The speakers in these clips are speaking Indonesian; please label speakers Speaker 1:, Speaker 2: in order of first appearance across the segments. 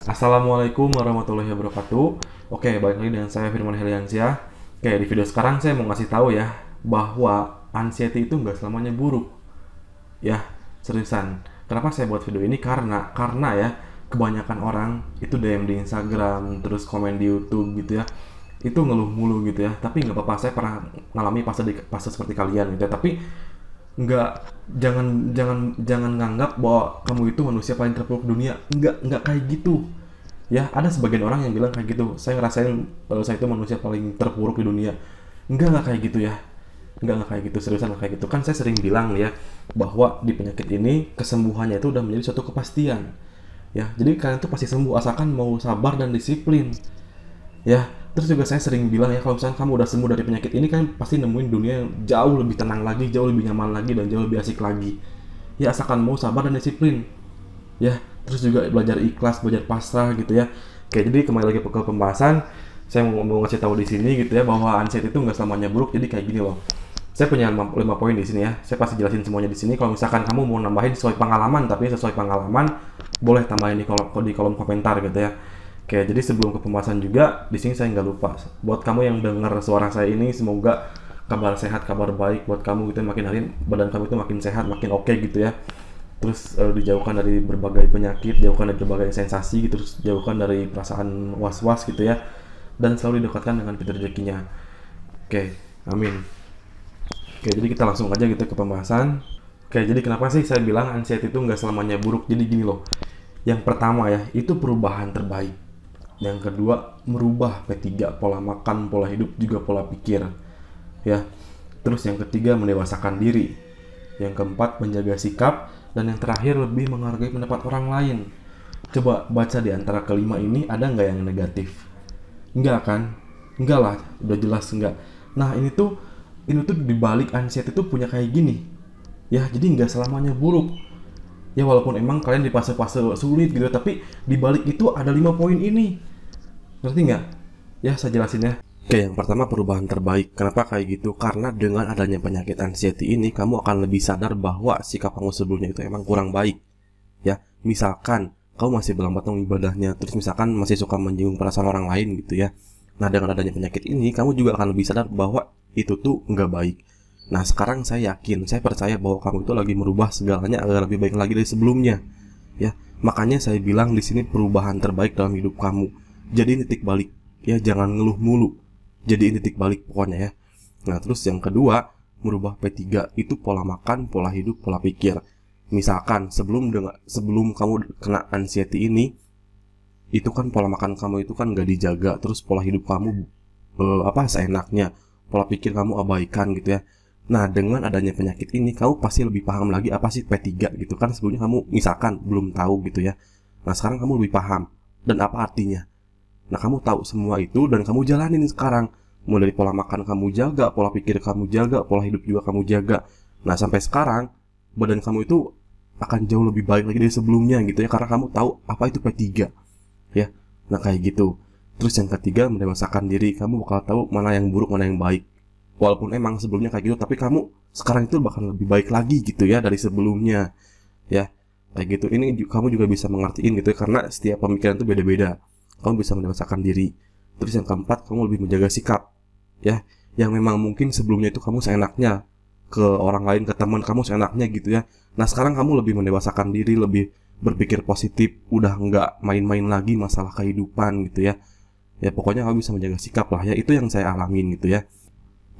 Speaker 1: Assalamualaikum warahmatullahi wabarakatuh. Oke, balik lagi dengan saya Firman Heliansyah. Oke, di video sekarang saya mau ngasih tahu ya bahwa anxiety itu nggak selamanya buruk. Ya, seriusan. Kenapa saya buat video ini? Karena ya kebanyakan orang itu DM di Instagram, terus komen di YouTube gitu ya. Itu ngeluh mulu gitu ya. Tapi nggak apa-apa, saya pernah ngalami fase seperti kalian gitu ya. Tapi nggak jangan jangan jangan nganggap bahwa kamu itu manusia paling terpuruk dunia. Nggak kayak gitu. Ya, ada sebagian orang yang bilang kayak gitu. Saya ngerasain saya itu manusia paling terpuruk di dunia. Nggak kayak gitu ya. Nggak kayak gitu, seriusan nggak kayak gitu. Kan saya sering bilang ya, bahwa di penyakit ini kesembuhannya itu udah menjadi suatu kepastian. Ya, jadi kalian tuh pasti sembuh asalkan mau sabar dan disiplin. Ya, terus juga saya sering bilang ya, kalau misalnya kamu udah sembuh dari penyakit ini kan pasti nemuin dunia yang jauh lebih tenang lagi, jauh lebih nyaman lagi, dan jauh lebih asik lagi. Ya, asalkan mau sabar dan disiplin. Ya, terus juga belajar ikhlas, belajar pasrah gitu ya. Oke, jadi kembali lagi ke pembahasan. Saya mau ngasih tahu di sini gitu ya, bahwa anxiety itu nggak selamanya buruk. Jadi kayak gini loh, saya punya 5 poin di sini ya. Saya pasti jelasin semuanya di sini. Kalau misalkan kamu mau nambahin sesuai pengalaman, tapi sesuai pengalaman, boleh tambahin di kolom komentar gitu ya. Oke, jadi sebelum ke pembahasan juga, di sini saya nggak lupa. Buat kamu yang dengar suara saya ini, semoga kabar sehat, kabar baik buat kamu gitu ya. Makin hari badan kamu itu makin sehat, makin oke gitu ya. Terus dijauhkan dari berbagai penyakit, jauhkan dari berbagai sensasi gitu, terus jauhkan dari perasaan was-was gitu ya. Dan selalu didekatkan dengan pintu rezekinya. Oke, amin. Oke, jadi kita langsung aja gitu ke pembahasan. Oke, jadi kenapa sih saya bilang anxiety itu nggak selamanya buruk? Jadi gini loh. Yang pertama ya, itu perubahan terbaik. Yang kedua, merubah P3, pola makan, pola hidup, juga pola pikir. Ya. Terus yang ketiga, mendewasakan diri. Yang keempat, menjaga sikap. Dan yang terakhir, lebih menghargai pendapat orang lain. Coba baca di antara kelima ini, ada nggak yang negatif? Enggak kan? Enggak lah, udah jelas enggak. Nah, ini tuh dibalik anxiety itu punya kayak gini. Ya, jadi nggak selamanya buruk. Ya, walaupun emang kalian di fase-fase sulit gitu, tapi dibalik itu ada 5 poin ini. Ngerti nggak? Ya, saya jelasin ya. Oke, yang pertama, perubahan terbaik. Kenapa kayak gitu? Karena dengan adanya penyakit anxiety ini, kamu akan lebih sadar bahwa sikap kamu sebelumnya itu emang kurang baik. Ya, misalkan kamu masih berlambat ibadahnya, terus misalkan masih suka menyinggung perasaan orang lain gitu ya. Nah, dengan adanya penyakit ini, kamu juga akan lebih sadar bahwa itu tuh nggak baik. Nah, sekarang saya yakin, saya percaya bahwa kamu itu lagi merubah segalanya agar lebih baik lagi dari sebelumnya. Ya, makanya saya bilang di sini perubahan terbaik dalam hidup kamu. Jadi titik balik. Ya, jangan ngeluh mulu. Jadi titik balik pokoknya ya. Nah, terus yang kedua, merubah P3 itu pola makan, pola hidup, pola pikir. Misalkan sebelum kamu kena anxiety ini, itu kan pola makan kamu itu kan gak dijaga, terus pola hidup kamu seenaknya, pola pikir kamu abaikan gitu ya. Nah, dengan adanya penyakit ini, kamu pasti lebih paham lagi apa sih P3 gitu kan. Sebelumnya kamu misalkan belum tahu gitu ya. Nah, sekarang kamu lebih paham dan apa artinya. Nah, kamu tahu semua itu dan kamu jalanin sekarang. Mulai dari pola makan kamu jaga, pola pikir kamu jaga, pola hidup juga kamu jaga. Nah, sampai sekarang badan kamu itu akan jauh lebih baik lagi dari sebelumnya gitu ya, karena kamu tahu apa itu P3 ya. Nah, kayak gitu. Terus yang ketiga, mendewasakan diri. Kamu bakal tahu mana yang buruk, mana yang baik. Walaupun emang sebelumnya kayak gitu, tapi kamu sekarang itu bakal lebih baik lagi gitu ya dari sebelumnya ya. Kayak gitu. Ini kamu juga bisa mengertiin gitu ya, karena setiap pemikiran itu beda-beda. Kamu bisa mendewasakan diri. Terus yang keempat, kamu lebih menjaga sikap ya, yang memang mungkin sebelumnya itu kamu seenaknya ke orang lain, ke teman kamu seenaknya gitu ya. Nah, sekarang kamu lebih mendewasakan diri, lebih berpikir positif, udah nggak main-main lagi masalah kehidupan gitu ya. Ya, pokoknya kamu bisa menjaga sikap lah ya. Itu yang saya alamin gitu ya.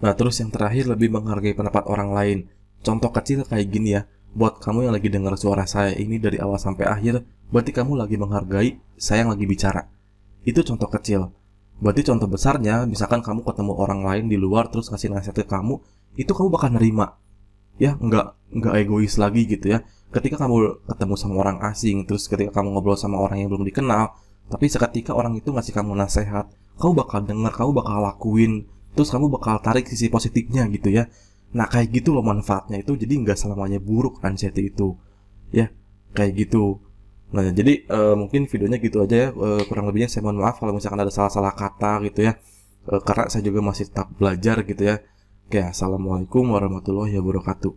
Speaker 1: Nah, terus yang terakhir, lebih menghargai pendapat orang lain. Contoh kecil kayak gini ya, buat kamu yang lagi dengar suara saya ini dari awal sampai akhir, berarti kamu lagi menghargai saya yang lagi bicara. Itu contoh kecil. Berarti contoh besarnya, misalkan kamu ketemu orang lain di luar terus ngasih nasihat ke kamu, itu kamu bakal nerima. Ya, nggak egois lagi gitu ya. Ketika kamu ketemu sama orang asing, terus ketika kamu ngobrol sama orang yang belum dikenal, tapi seketika orang itu ngasih kamu nasihat, kamu bakal denger, kamu bakal lakuin, terus kamu bakal tarik sisi positifnya gitu ya. Nah, kayak gitu loh manfaatnya itu. Jadi nggak selamanya buruk anxiety itu ya, kayak gitu. Nah, jadi mungkin videonya gitu aja ya. Kurang lebihnya saya mohon maaf kalau misalkan ada salah-salah kata gitu ya. Karena saya juga masih tetap belajar gitu ya. Oke, assalamualaikum warahmatullahi wabarakatuh.